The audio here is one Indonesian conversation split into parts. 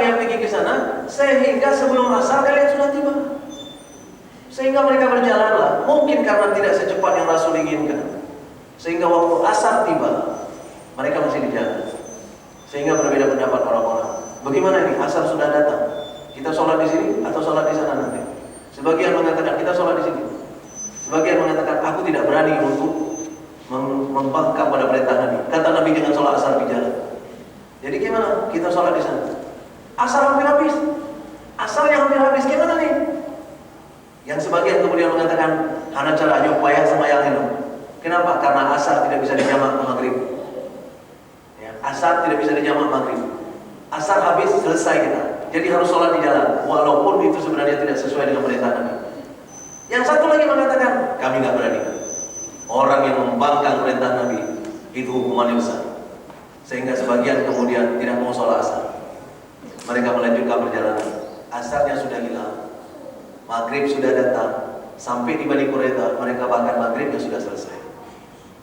kalian pergi ke sana, sehingga sebelum asar kalian sudah tiba. Sehingga mereka berjalanlah, mungkin karena tidak secepat yang Rasul inginkan. Sehingga waktu asar tiba, mereka masih di jalan. Sehingga berbeda pendapat orang-orang. Bagaimana ini? Asar sudah datang. Kita sholat di sini atau sholat di sana nanti? Sebagian mengatakan kita sholat di sini. Sebagian mengatakan aku tidak berani untuk membangkang pada perintah Nabi. Kata Nabi jangan sholat asar di jalan. Jadi gimana? Kita sholat di sana. Asar hampir habis. Asarnya hampir habis. Gimana nih? Yang sebagian kemudian mengatakan hana cara upaya sama yang itu. Kenapa? Karena asar tidak bisa dijamak maghrib. Ya, asar tidak bisa dijamak maghrib. Asar habis selesai kita. Jadi harus sholat di jalan. Walaupun itu sebenarnya tidak sesuai dengan perintah Nabi. Yang satu lagi mengatakan kami nggak berani. Orang yang membangkang perintah Nabi itu hukumannya besar. Sehingga sebagian kemudian tidak mau sholat asar. Mereka melanjutkan perjalanan. Asarnya sudah hilang, maghrib sudah datang. Sampai di Bani Quraidah, mereka bahkan maghribnya sudah selesai.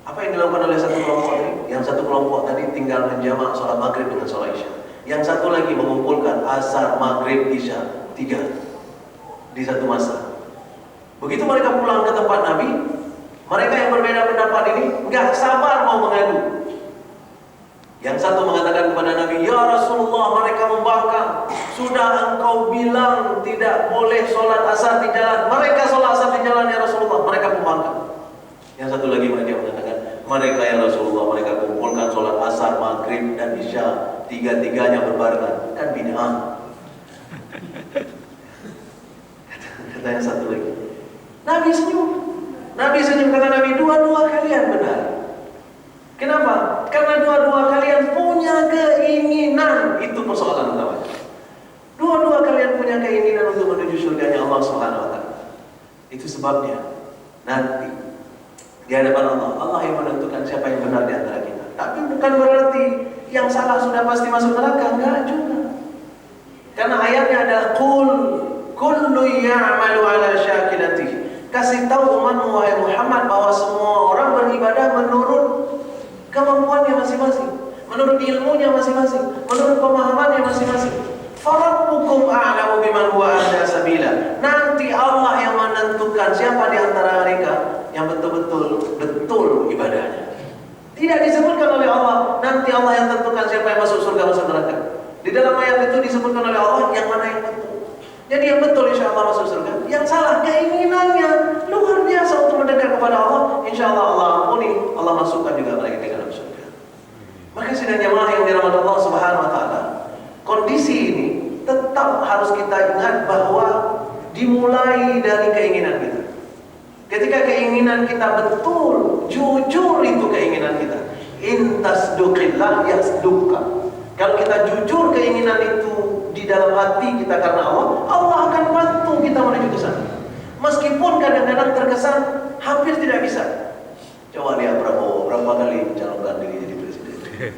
Apa yang dilakukan oleh satu kelompok tadi? Yang satu kelompok tadi tinggal menjamak sholat maghrib dengan sholat isya. Yang satu lagi mengumpulkan asar, maghrib, isya 3 di satu masa. Begitu mereka pulang ke tempat Nabi, mereka yang berbeda pendapat ini nggak sabar mau mengadu. Yang satu mengatakan kepada Nabi, ya Rasulullah, mereka membangkang. Sudah engkau bilang tidak boleh sholat asar di jalan. Mereka sholat asar di jalan ya Rasulullah. Mereka membangkang. Yang satu lagi mereka mengatakan, mereka ya Rasulullah, mereka kumpulkan sholat asar, maghrib dan isya 3-3-nya berbarengan. Kan bid'ah. Kata yang satu lagi. Nabi senyum. Nabi senyum, kata Nabi, dua-dua kalian benar. Kenapa? Karena dua-dua kalian punya keinginan. Itu persoalan utama. Dua-dua kalian punya keinginan untuk menuju surganya Allah Subhanahu wa taala. Itu sebabnya nanti di hadapan Allah, Allah yang menentukan siapa yang benar di antara kita. Tapi bukan berarti yang salah sudah pasti masuk neraka, enggak juga. Karena ayatnya adalah qul kullu ya'malu ala syakilatihi. Kasih tahu umatmu wahai Muhammad bahwa semua orang beribadah menurut kemampuannya masing-masing, menurut ilmunya masing-masing, menurut pemahamannya masing-masing. Farabbukum a'lamu biman huwa ahda sabila. Nanti Allah yang menentukan siapa di antara mereka yang betul ibadahnya. Tidak disebutkan oleh Allah, nanti Allah yang tentukan siapa yang masuk surga masuk neraka. Di dalam ayat itu disebutkan oleh Allah yang mana yang betul. Jadi yang betul insya Allah masuk surga, yang salah keinginannya luar biasa untuk mendekat kepada Allah, insya Allah Allah ampuni, Allah masukkan juga mereka ke dalam surga. Maka sidang jamaah yang dirahmati Allah Subhanahu wa taala, kondisi ini tetap harus kita ingat bahwa dimulai dari keinginan kita. Ketika keinginan kita betul, jujur itu keinginan kita. In tasduqillah yasduqka. Kalau kita jujur keinginan itu di dalam hati kita karena Allah, Allah akan bantu kita menuju ke sana. Meskipun kadang-kadang terkesan hampir tidak bisa. Coba lihat Prabowo berapa kali mencalonkan diri jadi presiden.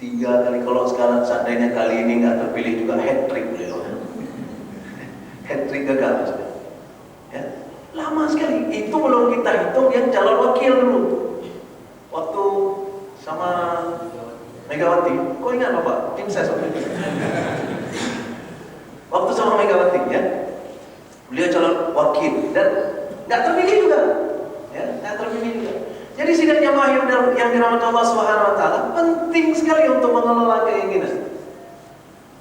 3 kali. Kalau sekarang seandainya kali ini nggak terpilih juga hat-trick beliau. Hat-trick gagal. Ya, lama sekali. Itu belum kita hitung yang calon wakil dulu. Waktu sama Megawati, kok ingat Bapak? Tim saya waktu itu. Waktu sama Megawati, ya, beliau calon wakil dan nggak terpilih juga, ya, nggak terpilih juga. Jadi sidang jamaah yang dirahmati Allah Subhanahu wa taala, penting sekali untuk mengelola keinginan.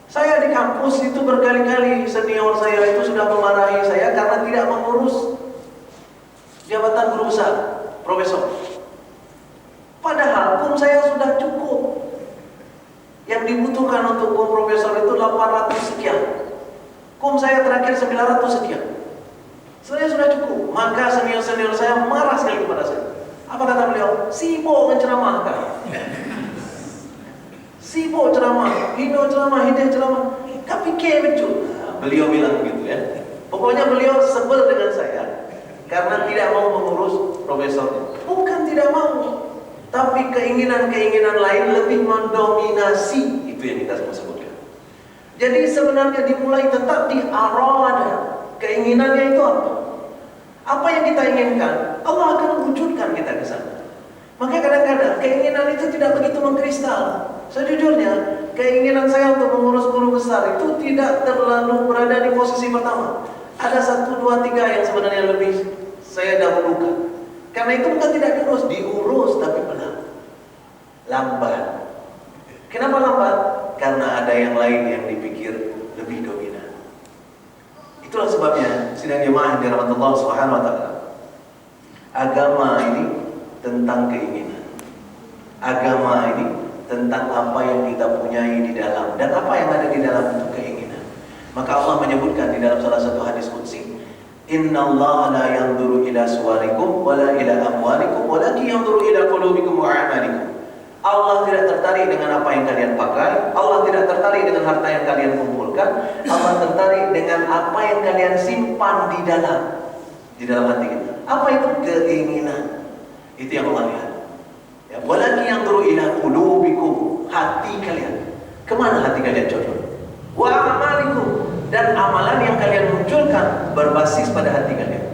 Saya di kampus itu berkali-kali senior saya itu sudah memarahi saya karena tidak mengurus jabatan guru besar, profesor. Padahal kum saya sudah cukup. Yang dibutuhkan untuk kum profesor itu 800 sekian. Kum saya terakhir 900 sekian. Sebenarnya sudah cukup. Maka senior-senior saya marah sekali kepada saya. Apa kata beliau? Sibuk menceramahkan. Sibuk ceramah, hino ceramah, hidayah ceramah. Tapi betul. Nah, beliau bilang begitu ya. Pokoknya beliau sebel dengan saya karena tidak mau mengurus profesor. Bukan tidak mau, tapi keinginan-keinginan lain lebih mendominasi. Itu yang kita sebutkan. Jadi sebenarnya dimulai tetap di arada. Keinginannya itu apa? Apa yang kita inginkan, Allah akan wujudkan kita ke sana. Maka kadang-kadang keinginan itu tidak begitu mengkristal. Sejujurnya, keinginan saya untuk mengurus guru besar itu tidak terlalu berada di posisi pertama. Ada 1, 2, 3 yang sebenarnya lebih saya dahulukan. Karena itu bukan tidak diurus tapi lambat. Kenapa lambat? Karena ada yang lain yang dipikir lebih dominan. Itulah sebabnya sidang jemaah yang dirahmati Allah Subhanahu wa taala. Agama ini tentang keinginan. Agama ini tentang apa yang kita punyai di dalam, dan apa yang ada di dalam itu keinginan. Maka Allah menyebutkan di dalam salah satu hadis qudsi, "Innallaha la yanzuru ila suwarikum wala ila amwalikum walakin yanzuru ila qulubikum wa a'malikum." Allah tidak tertarik dengan apa yang kalian pakai, Allah tidak tertarik dengan harta yang kalian kumpulkan, Allah tertarik dengan apa yang kalian simpan di dalam hati kita. Apa itu? Keinginan. Itu yang Allah lihat. Ya, walakin yanzuru ila qulubikum, hati kalian. Kemana hati kalian condong? Wa a'malikum, dan amalan yang kalian munculkan berbasis pada hati kalian.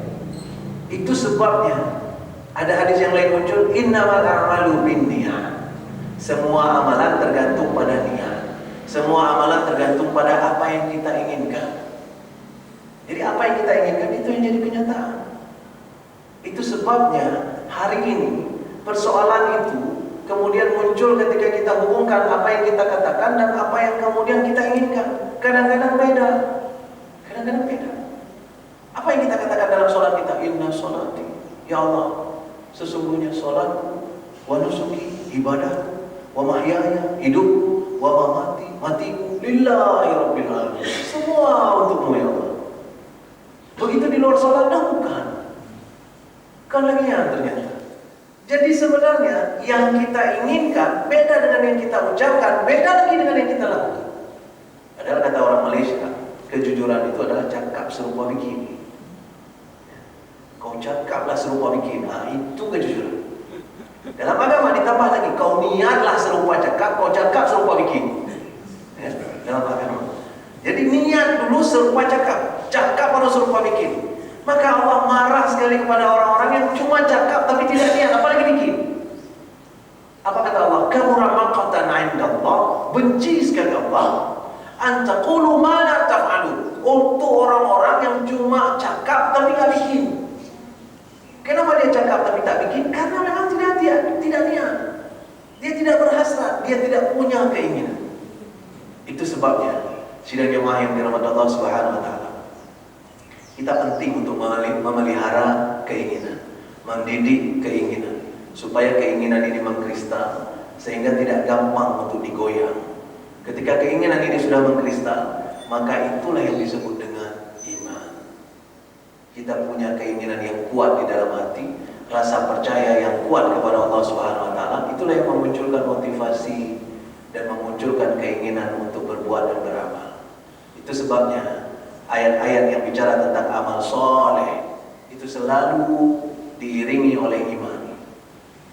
Itu sebabnya ada hadis yang lain muncul, innamal a'malu binniyat. Semua amalan tergantung pada niat. Semua amalan tergantung pada apa yang kita inginkan. Jadi apa yang kita inginkan itu yang jadi kenyataan. Itu sebabnya hari ini persoalan itu kemudian muncul ketika kita hubungkan apa yang kita katakan dan apa yang kemudian kita inginkan. Kadang-kadang beda. Kadang-kadang beda. Apa yang kita katakan dalam sholat kita? Inna sholati, ya Allah, sesungguhnya sholatku, wa nusuki, ibadah, wa mahyaya, hidup, wa mamati, matiku, lillahi rabbil alamin. Semua untukmu ya Allah. Begitu di luar sholat, bukan. Kan lagi ternyata. Jadi sebenarnya yang kita inginkan beda dengan yang kita ucapkan, beda lagi dengan yang kita lakukan. Padahal kata orang Malaysia, kejujuran itu adalah cakap serupa bikin. Kau cakaplah serupa bikin, itu kejujuran. Dalam agama ditambah lagi, kau niatlah serupa cakap, kau cakap serupa bikin. Ya, dalam agama. Jadi niat dulu serupa cakap, cakap baru serupa bikin. Maka Allah marah sekali kepada orang-orang yang cuma cakap tapi tidak niat, apalagi bikin. Apa kata Allah? Kabura maqatan 'indallah, benci sekali Allah, an taqulu ma la taf'alun, untuk orang-orang yang cuma cakap tapi tidak bikin. Kenapa dia cakap tapi tak bikin? Karena memang tidak niat. Dia tidak berhasrat, dia tidak punya keinginan. Itu sebabnya sidang jemaah yang dirahmati Allah Subhanahu wa taala, kita penting untuk memelihara keinginan, mendidik keinginan, supaya keinginan ini mengkristal sehingga tidak gampang untuk digoyang. Ketika keinginan ini sudah mengkristal, maka itulah yang disebut dengan iman. Kita punya keinginan yang kuat di dalam hati, rasa percaya yang kuat kepada Allah Subhanahu wa taala, itulah yang memunculkan motivasi dan memunculkan keinginan untuk berbuat dan beramal. Itu sebabnya ayat-ayat yang bicara tentang amal soleh itu selalu diiringi oleh iman.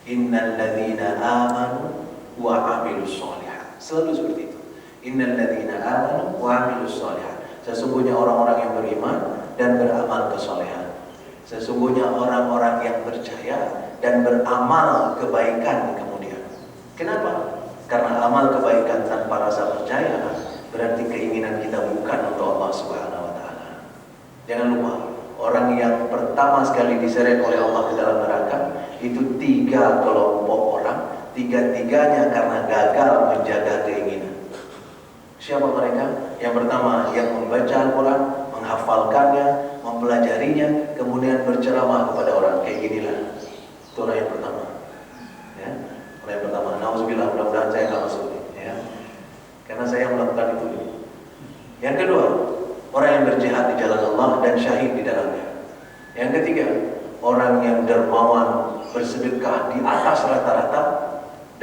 Innal ladzina amanu wa amilus sholihat. Selalu seperti itu. Innal ladzina amanu wa amilus sholihat. Sesungguhnya orang-orang yang beriman dan beramal kesolehan. Sesungguhnya orang-orang yang percaya dan beramal kebaikan kemudian. Kenapa? Karena amal kebaikan tanpa rasa percaya berarti keinginan kita bukan untuk Allah Subhanahu wa taala. Jangan lupa, orang yang pertama sekali diseret oleh Allah ke dalam neraka itu 3 kelompok orang, 3-tiganya karena gagal menjaga keinginan. Siapa mereka? Yang pertama, yang membaca Al-Quran, menghafalkannya, mempelajarinya, kemudian berceramah kepada orang. Kayak ginilah. Itu orang yang pertama. Ya, orang yang pertama. Nauzubillah, mudah-mudahan saya nggak masuk. Ya, karena saya melakukan itu. Yang kedua, orang yang berjihad di jalan Allah dan syahid di dalamnya. Yang ketiga, orang yang dermawan, bersedekah di atas rata-rata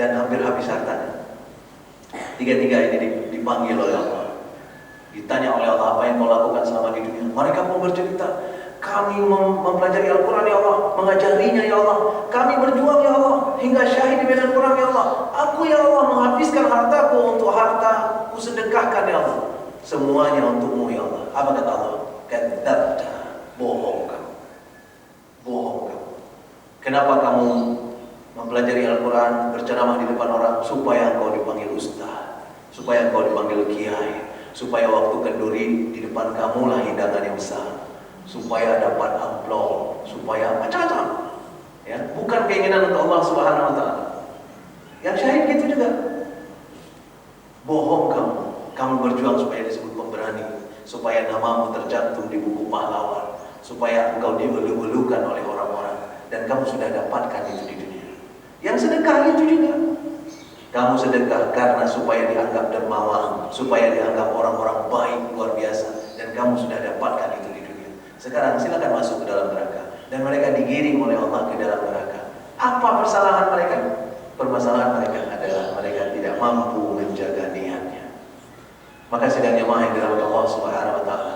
dan hampir habis hartanya. 3-tiga ini dipanggil oleh Allah. Ditanya oleh Allah, apa yang kau lakukan selama di dunia? Mereka pun bercerita, kami mempelajari Al-Quran ya Allah, mengajarinya ya Allah, kami berjuang ya Allah, hingga syahid di medan perang ya Allah. Aku ya Allah menghabiskan hartaku untuk harta, ku sedekahkan ya Allah. Semuanya untukmu ya Allah. Apa kata Allah? Kadzabta, bohong kamu. Bohong kamu. Kenapa kamu mempelajari Al-Quran, berceramah di depan orang, supaya engkau dipanggil ustaz, supaya engkau dipanggil kiai, supaya waktu kenduri di depan kamu lah hidangan yang besar, supaya dapat amplop, supaya macam-macam. Ya, bukan keinginan untuk Allah Subhanahu wa Ta'ala. Yang syahid gitu juga. Bohong kamu berjuang supaya disebut pemberani, supaya namamu tercantum di buku pahlawan, supaya engkau dielu-elukan oleh orang-orang, dan kamu sudah dapatkan itu di dunia. Yang sedekah itu juga. Kamu sedekah karena supaya dianggap dermawan, supaya dianggap orang-orang baik luar biasa, dan kamu sudah dapatkan itu di dunia. Sekarang silakan masuk ke dalam neraka, dan mereka digiring oleh Allah ke dalam neraka. Apa persalahan mereka? Permasalahan mereka adalah mereka tidak mampu menjaga niatnya. Maka sidang jemaah yang dirahmati Allah Subhanahu wa Ta'ala,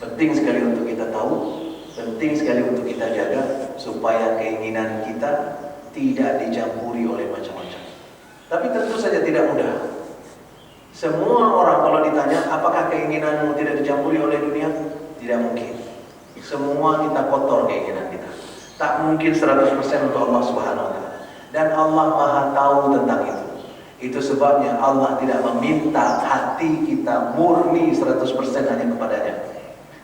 penting sekali untuk kita tahu, penting sekali untuk kita jaga supaya keinginan kita tidak dicampuri oleh macam-macam. Tapi tentu saja tidak mudah. Semua orang kalau ditanya apakah keinginanmu tidak dicampuri oleh dunia, tidak mungkin. Semua kita kotor keinginan kita. Tak mungkin 100% untuk Allah Subhanahu wa Ta'ala. Dan Allah Maha tahu tentang itu. Itu sebabnya Allah tidak meminta hati kita murni 100% hanya kepadanya.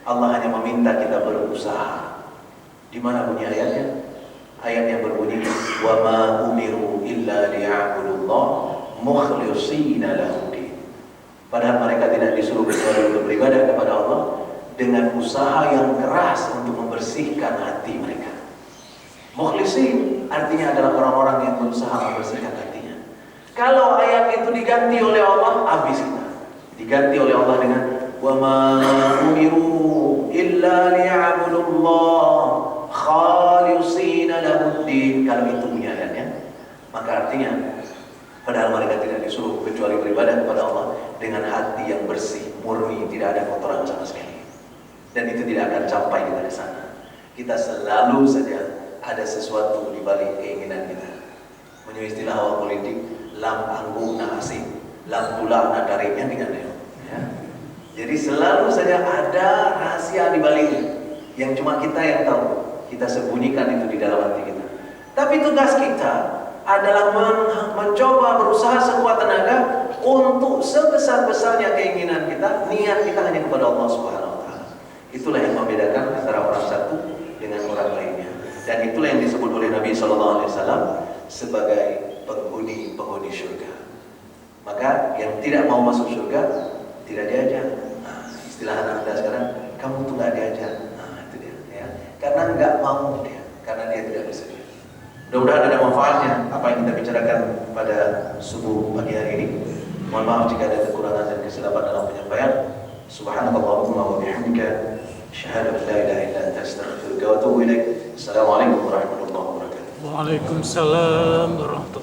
Allah hanya meminta kita berusaha. Di mana bunyi ayatnya? Ayat yang berbunyi, "Wa ma umiru illa liya'budullah mukhlishina lahu-din." Padahal mereka tidak disuruh kecuali untuk beribadah kepada Allah dengan usaha yang keras untuk membersihkan hati mereka. Mukhlisin artinya adalah orang-orang yang berusaha membersihkan hatinya. Kalau ayat itu diganti oleh Allah, habis kita. Diganti oleh Allah dengan wa ma umiru illa liya'budullah khalisina lahu-din. Kalau itu punya ayatnya, maka artinya padahal mereka tidak disuruh kecuali beribadah kepada Allah dengan hati yang bersih, murni, tidak ada kotoran sama sekali. Dan itu tidak akan sampai kita ke sana. Kita selalu saja ada sesuatu di balik keinginan kita. Menurut istilah awal politik, lam anggung na asing, lam tulah na dariknya dengan ya. Jadi selalu saja ada rahasia di baliknya yang cuma kita yang tahu. Kita sembunyikan itu di dalam hati kita. Tapi tugas kita adalah mencoba berusaha sekuat tenaga untuk sebesar-besarnya keinginan kita, niat kita hanya kepada Allah Subhanahu wa Ta'ala. Itulah yang membedakan antara orang satu dengan orang lainnya. Dan itulah yang disebut oleh Nabi SAW sebagai penghuni surga. Maka yang tidak mau masuk surga tidak diajak. Nah, istilah anak muda sekarang, kamu tuh nggak diajak. Nah, itu dia. Ya. Karena nggak mau dia, karena dia tidak bersedia. Mudah-mudahan ada manfaatnya apa yang kita bicarakan pada subuh pagi hari ini. Mohon maaf jika ada kekurangan dan kesilapan dalam penyampaian. Subhanakallahumma wa bihamdika, asyhadu an la ilaha illa anta, astaghfiruka wa atubu ilaik. Assalamualaikum warahmatullahi wabarakatuh. Waalaikumsalam warahmatullahi wabarakatuh.